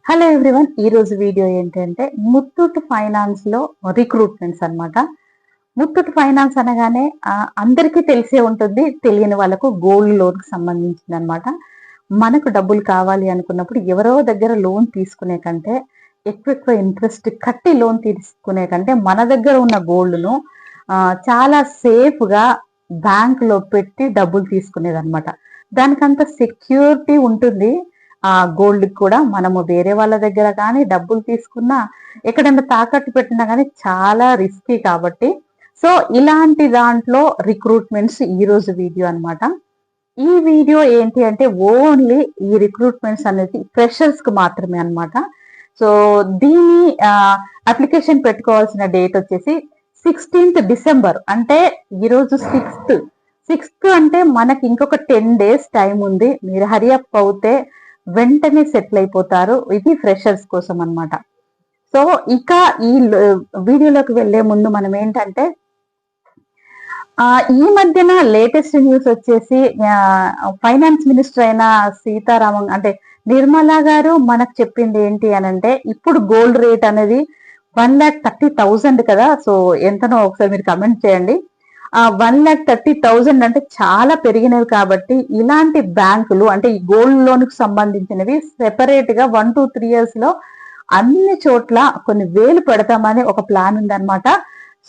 Hello everyone, ఈ రోజు video ఏంటంటే ముత్తూట్ ఫైనాన్స్ లో రిక్రూట్మెంట్స్ అన్నమాట. ముత్తూట్ ఫైనాన్స్ అనగానే అందరికీ తెలిసే ఉంటుంది, తెలియని వాళ్ళకు గోల్డ్ లోన్ కి సంబంధించింది అనమాట. మనకు డబ్బులు కావాలి అనుకున్నప్పుడు ఎవరో దగ్గర లోన్ తీసుకునే కంటే ఎక్కువ ఇంట్రెస్ట్ కట్టి లోన్ తీసుకునే కంటే మన దగ్గర ఉన్న గోల్డ్ను చాలా సేఫ్ గా బ్యాంక్ లో పెట్టి డబ్బులు తీసుకునేది అనమాట. దానికంత సెక్యూరిటీ ఉంటుంది. ఆ గోల్డ్ కూడా మనము వేరే వాళ్ళ దగ్గర కానీ డబ్బులు తీసుకున్నా, ఎక్కడైనా తాకట్టు పెట్టినా కానీ చాలా రిస్కీ కాబట్టి, సో ఇలాంటి దాంట్లో రిక్రూట్మెంట్స్ ఈ రోజు వీడియో అన్నమాట. ఈ వీడియో ఏంటి అంటే ఓన్లీ ఈ రిక్రూట్మెంట్స్ అనేది ఫ్రెషర్స్ కు మాత్రమే అన్నమాట. సో దీని అప్లికేషన్ పెట్టుకోవాల్సిన డేట్ వచ్చేసి 16th డిసెంబర్, అంటే ఈరోజు సిక్స్త్ అంటే మనకి ఇంకొక 10 days టైం ఉంది. మీరు హరియప్ అవుతే వెంటనే సెటిల్ అయిపోతారు. ఇది ఫ్రెషర్స్ కోసం అన్నమాట. సో ఇక ఈ వీడియోలోకి వెళ్లే ముందు మనం ఏంటంటే, ఈ మధ్యన లేటెస్ట్ న్యూస్ వచ్చేసి ఫైనాన్స్ మినిస్టర్ అయిన సీతారామన్ అంటే నిర్మలా గారు మనకు చెప్పింది ఏంటి అని అంటే, ఇప్పుడు గోల్డ్ రేట్ అనేది 1,30,000 కదా. సో ఎంతనో ఒకసారి మీరు కమెంట్ చేయండి. 1,30,000 అంటే చాలా పెరిగినవి కాబట్టి ఇలాంటి బ్యాంకులు అంటే ఈ గోల్డ్ లోన్ కు సంబంధించినవి సెపరేట్ గా 1 to 3 years లో అన్ని చోట్ల కొన్ని వేలు పెడతామని ఒక ప్లాన్ ఉందన్నమాట.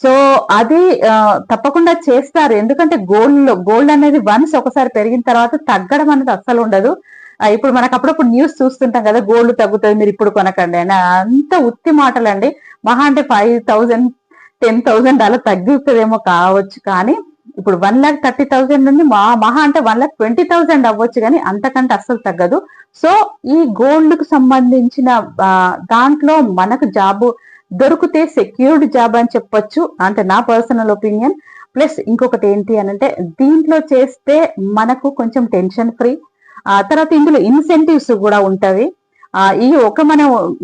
సో అది తప్పకుండా చేస్తారు. ఎందుకంటే గోల్డ్ అనేది వన్స్ ఒకసారి పెరిగిన తర్వాత తగ్గడం అనేది అస్సలు ఉండదు. ఇప్పుడు మనకు అప్పుడప్పుడు న్యూస్ చూస్తుంటాం కదా, గోల్డ్ తగ్గుతుంది మీరు ఇప్పుడు కొనకండి అని. అంత ఉత్తి మాటలండి. మహా అంటే 5,000 10,000 అలా తగ్గుతుందేమో కావచ్చు, కానీ ఇప్పుడు 1,30,000 నుండి మహా అంటే 1,20,000 అవ్వచ్చు, కానీ అంతకంటే అస్సలు తగ్గదు. సో ఈ గోల్డ్ కు సంబంధించిన దాంట్లో మనకు జాబ్ దొరికితే సెక్యూర్డ్ జాబ్ అని చెప్పొచ్చు, అంటే నా పర్సనల్ ఒపీనియన్. ప్లస్ ఇంకొకటి ఏంటి అని అంటే, దీంట్లో చేస్తే మనకు కొంచెం టెన్షన్ ఫ్రీ. తర్వాత ఇందులో ఇన్సెంటివ్స్ కూడా ఉంటవి. ఈ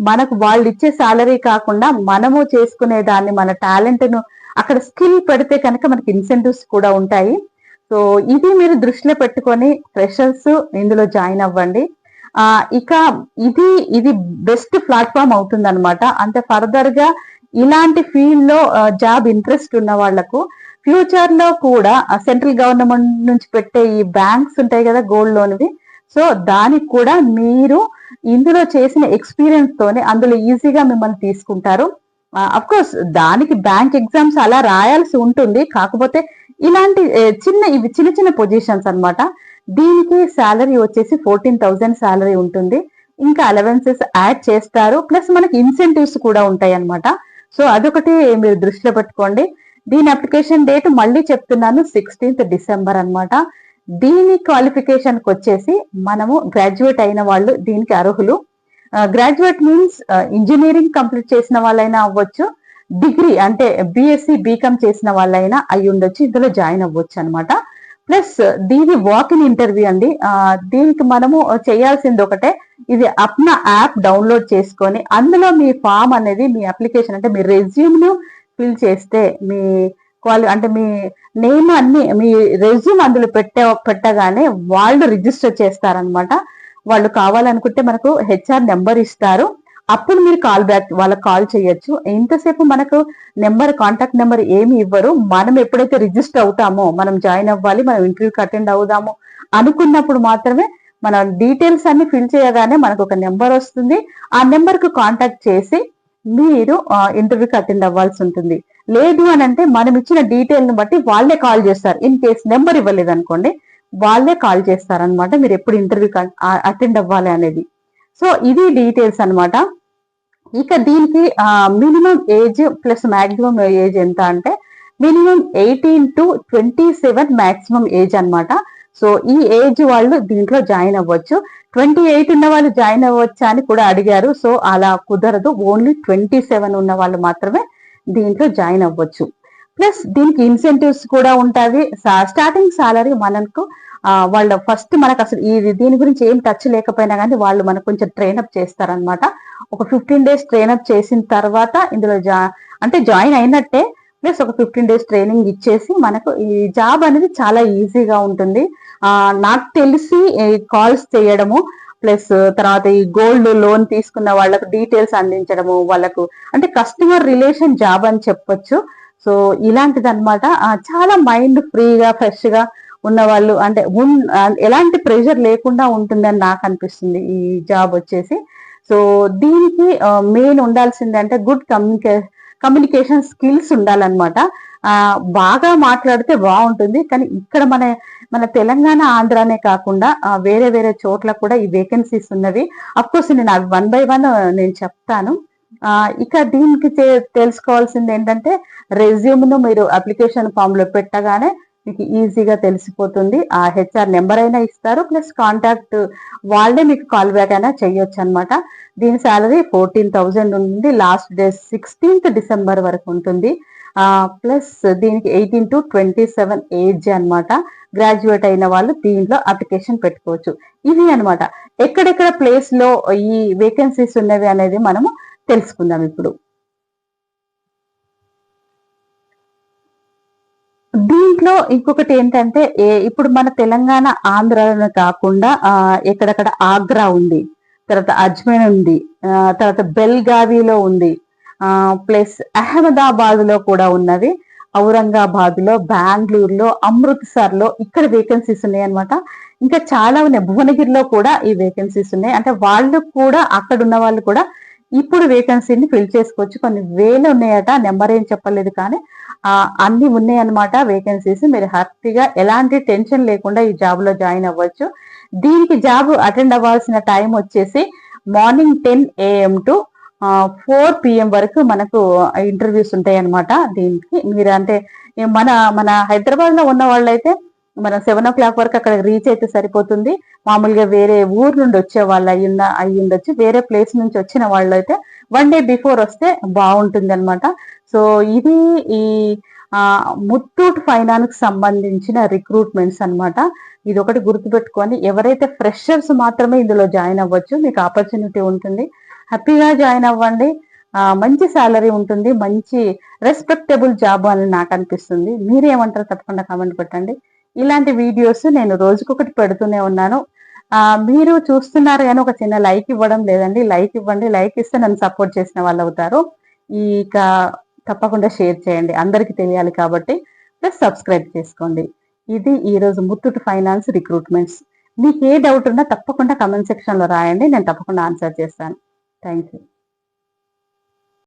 మనకు వాళ్ళు ఇచ్చే సాలరీ కాకుండా మనము చేసుకునే దాన్ని, మన టాలెంట్ ను అక్కడ స్కిల్ పెడితే కనుక మనకి ఇన్సెంటివ్స్ కూడా ఉంటాయి. సో ఇది మీరు దృష్టిలో పెట్టుకొని ఫ్రెషర్స్ ఇందులో జాయిన్ అవ్వండి. ఇక ఇది బెస్ట్ ప్లాట్ఫామ్ అవుతుంది అనమాట. అంటే ఫర్దర్ గా ఇలాంటి ఫీల్డ్ లో జాబ్ ఇంట్రెస్ట్ ఉన్న వాళ్లకు ఫ్యూచర్ లో కూడా సెంట్రల్ గవర్నమెంట్ నుంచి పెట్టే ఈ బ్యాంక్స్ ఉంటాయి కదా గోల్డ్ లోన్వి, సో దానికి కూడా మీరు ఇందులో చేసిన ఎక్స్పీరియన్స్ తోనే అందులో ఈజీగా మిమ్మల్ని తీసుకుంటారు. అఫ్ కోర్స్ దానికి బ్యాంక్ ఎగ్జామ్స్ అలా రాయాల్సి ఉంటుంది. కాకపోతే ఇలాంటి చిన్న చిన్న పొజిషన్స్ అన్నమాట. దీనికి శాలరీ వచ్చేసి 14,000 శాలరీ ఉంటుంది. ఇంకా అలవెన్సెస్ యాడ్ చేస్తారు, ప్లస్ మనకి ఇన్సెంటివ్స్ కూడా ఉంటాయి అన్నమాట. సో అదొకటి మీరు దృష్టిలో పెట్టుకోండి. దీని అప్లికేషన్ డేట్ మళ్ళీ చెప్తున్నాను, 16th డిసెంబర్ అన్నమాట. దీని క్వాలిఫికేషన్ కి వచ్చేసి మనము గ్రాడ్యుయేట్ అయిన వాళ్ళు దీనికి అర్హులు. గ్రాడ్యుయేట్ మీన్స్ ఇంజనీరింగ్ కంప్లీట్ చేసిన వాళ్ళైనా అవ్వచ్చు, డిగ్రీ అంటే బిఎస్సి బీకామ్ చేసిన వాళ్ళైనా అయి ఉండొచ్చు, ఇందులో జాయిన్ అవ్వచ్చు అనమాట. ప్లస్ దీని వాక్ ఇన్ ఇంటర్వ్యూ అండి. దీనికి మనము చేయాల్సింది ఒకటే, ఇది అప్నా యాప్ డౌన్లోడ్ చేసుకొని అందులో మీ ఫామ్ అనేది, మీ అప్లికేషన్ అంటే మీ రెజ్యూమ్ ను ఫిల్ చేస్తే మీ అంటే మీ నేమ్ అన్ని, మీ రెజ్యూమ్ అందులో పెట్టగానే వాళ్ళు రిజిస్టర్ చేస్తారనమాట. వాళ్ళు కావాలనుకుంటే మనకు హెచ్ఆర్ నెంబర్ ఇస్తారు, అప్పుడు మీరు కాల్ బ్యాక్ వాళ్ళకి కాల్ చేయొచ్చు. ఇంతసేపు మనకు కాంటాక్ట్ నెంబర్ ఏమి ఇవ్వరు. మనం ఎప్పుడైతే రిజిస్టర్ అవుతామో, మనం జాయిన్ అవ్వాలి, మనం ఇంటర్వ్యూకి అటెండ్ అవుదాము అనుకున్నప్పుడు మాత్రమే మన డీటెయిల్స్ అన్ని ఫిల్ చేయగానే మనకు ఒక నెంబర్ వస్తుంది. ఆ నెంబర్ కు కాంటాక్ట్ చేసి మీరు ఇంటర్వ్యూకి అటెండ్ అవ్వాల్సి ఉంటుంది. లేదు అని అంటే మనం ఇచ్చిన డీటెయిల్ ని బట్టి వాళ్ళే కాల్ చేస్తారు. ఇన్ కేస్ నెంబర్ ఇవ్వలేదు అనుకోండి, వాళ్ళే కాల్ చేస్తారనమాట మీరు ఎప్పుడు ఇంటర్వ్యూకి అటెండ్ అవ్వాలి అనేది. సో ఇది డీటెయిల్స్ అనమాట. ఇక దీనికి minimum age plus maximum age ఎంత అంటే, మినిమం 18 to 27 మాక్సిమం ఏజ్ అనమాట. సో ఈ ఏజ్ వాళ్ళు దీంట్లో జాయిన్ అవ్వచ్చు. 28 ఉన్న వాళ్ళు జాయిన్ అవ్వచ్చా అని కూడా అడిగారు. సో అలా కుదరదు, ఓన్లీ 27 ఉన్న వాళ్ళు మాత్రమే దీంట్లో జాయిన్ అవ్వచ్చు. ప్లస్ దీనికి ఇన్సెంటివ్స్ కూడా ఉంటాయి. స్టార్టింగ్ సాలరీ మనకు వాళ్ళ ఫస్ట్ మనకు అసలు దీని గురించి ఏం టచ్ లేకపోయినా కానీ వాళ్ళు మనకు కొంచెం ట్రైన్అప్ చేస్తారనమాట. ఒక 15 days ట్రైన్అప్ చేసిన తర్వాత ఇందులో జాయిన్ అయినట్టే. ప్లస్ ఒక 15 days ట్రైనింగ్ ఇచ్చేసి మనకు ఈ జాబ్ అనేది చాలా ఈజీగా ఉంటుంది. నాకు తెలిసి కాల్స్ చేయడము, ప్లస్ తర్వాత ఈ గోల్డ్ లోన్ తీసుకున్న వాళ్ళకు డీటెయిల్స్ అందించడము, వాళ్ళకు అంటే కస్టమర్ రిలేషన్ జాబ్ అని చెప్పొచ్చు. సో ఇలాంటిది అనమాట. చాలా మైండ్ ఫ్రీగా ఫ్రెష్ గా ఉన్న వాళ్ళు అంటే ఎలాంటి ప్రెషర్ లేకుండా ఉంటుందని నాకు అనిపిస్తుంది ఈ జాబ్ వచ్చేసి. సో దీనికి మెయిన్ ఉండాల్సింది అంటే గుడ్ కమ్యూనికేషన్ స్కిల్స్ ఉండాలన్నమాట. బాగా మాట్లాడితే బాగుంటుంది. కానీ ఇక్కడ మన మన తెలంగాణ ఆంధ్రానే కాకుండా వేరే వేరే చోట్ల కూడా ఈ వేకెన్సీస్ ఉన్నవి. అఫ్కోర్స్ నేను అవి 1 by 1 నేను చెప్తాను. ఇక దీనికి తెలుసుకోవాల్సింది ఏంటంటే రెజ్యూమ్ను మీరు అప్లికేషన్ ఫామ్ లో పెట్టగానే మీకు ఈజీగా తెలిసిపోతుంది. ఆ హెచ్ఆర్ నెంబర్ అయినా ఇస్తారు, ప్లస్ కాంటాక్ట్ వాళ్ళే మీకు కాల్ బ్యాక్ అయినా చేయొచ్చు అనమాట. దీని శాలరీ 14,000 ఉంటుంది. లాస్ట్ డే 16th డిసెంబర్ వరకు ఉంటుంది. ప్లస్ దీనికి 18 to 27 ఏజ్ అనమాట. గ్రాడ్యుయేట్ అయిన వాళ్ళు దీంట్లో అప్లికేషన్ పెట్టుకోవచ్చు. ఇవి అనమాట ఎక్కడెక్కడ ప్లేస్ లో ఈ వేకెన్సీస్ ఉన్నవి అనేది మనము తెలుసుకుందాం ఇప్పుడు. దీంట్లో ఇంకొకటి ఏంటంటే ఇప్పుడు మన తెలంగాణ ఆంధ్రాలో కాకుండా ఎక్కడక్కడ ఆగ్రా ఉంది, తర్వాత అజ్మీర్ ఉంది, తర్వాత బెల్గావిలో ఉంది, ప్లస్ అహ్మదాబాద్ లో కూడా ఉన్నవి, ఔరంగాబాద్ లో, బెంగళూరులో, అమృత్సర్ లో ఇక్కడ వేకెన్సీస్ ఉన్నాయి అనమాట. ఇంకా చాలా ఉన్నాయి. భువనగిరిలో కూడా ఈ వేకెన్సీస్ ఉన్నాయి. అంటే వాళ్ళు కూడా అక్కడ ఉన్న వాళ్ళు కూడా ఇప్పుడు వేకెన్సీని ఫిల్ చేసుకోవచ్చు. కొన్ని వేలు ఉన్నాయట, నెంబర్ ఏం చెప్పలేదు కానీ అన్ని ఉన్నాయి అనమాట వేకెన్సీస్. మీరు హ్యాపీగా ఎలాంటి టెన్షన్ లేకుండా ఈ జాబ్ లో జాయిన్ అవ్వచ్చు. దీనికి జాబ్ అటెండ్ అవ్వాల్సిన టైం వచ్చేసి మార్నింగ్ 10 AM to 4 PM వరకు మనకు ఇంటర్వ్యూస్ ఉంటాయి అనమాట. దీనికి మీరు అంటే మన మన హైదరాబాద్ లో ఉన్న వాళ్ళైతే మనం 7 o'clock వరకు అక్కడ రీచ్ అయితే సరిపోతుంది. మామూలుగా వేరే ఊరు నుండి వచ్చే వాళ్ళు అయ్యి ఉండొచ్చు, వేరే ప్లేస్ నుంచి వచ్చిన వాళ్ళు అయితే 1 day బిఫోర్ వస్తే బాగుంటుంది అనమాట. సో ఇది ఈ ముత్తూట్ ఫైనాన్స్ సంబంధించిన రిక్రూట్మెంట్స్ అనమాట. ఇది ఒకటి గుర్తుపెట్టుకొని ఎవరైతే ఫ్రెషర్స్ మాత్రమే ఇందులో జాయిన్ అవ్వచ్చు. మీకు ఆపర్చునిటీ ఉంటుంది, హ్యాపీగా జాయిన్ అవ్వండి. మంచి శాలరీ ఉంటుంది, మంచి రెస్పెక్టబుల్ జాబ్ అని నాకు అనిపిస్తుంది. మీరేమంటారు తప్పకుండా కామెంట్ పెట్టండి. ఇలాంటి వీడియోస్ నేను రోజుకొకటి పెడుతూనే ఉన్నాను. మీరు చూస్తున్నారు కానీ ఒక చిన్న లైక్ ఇవ్వడం లేదండి. లైక్ ఇవ్వండి, లైక్ ఇస్తే నన్ను సపోర్ట్ చేసిన వాళ్ళు అవుతారు. ఇక తప్పకుండా షేర్ చేయండి, అందరికీ తెలియాలి కాబట్టి. ప్లస్ సబ్స్క్రైబ్ చేసుకోండి. ఇది ఈరోజు ముత్తూట్ ఫైనాన్స్ రిక్రూట్మెంట్స్. మీకు ఏ డౌట్ ఉన్నా తప్పకుండా కమెంట్ సెక్షన్ లో రాయండి, నేను తప్పకుండా ఆన్సర్ చేస్తాను. Thank you.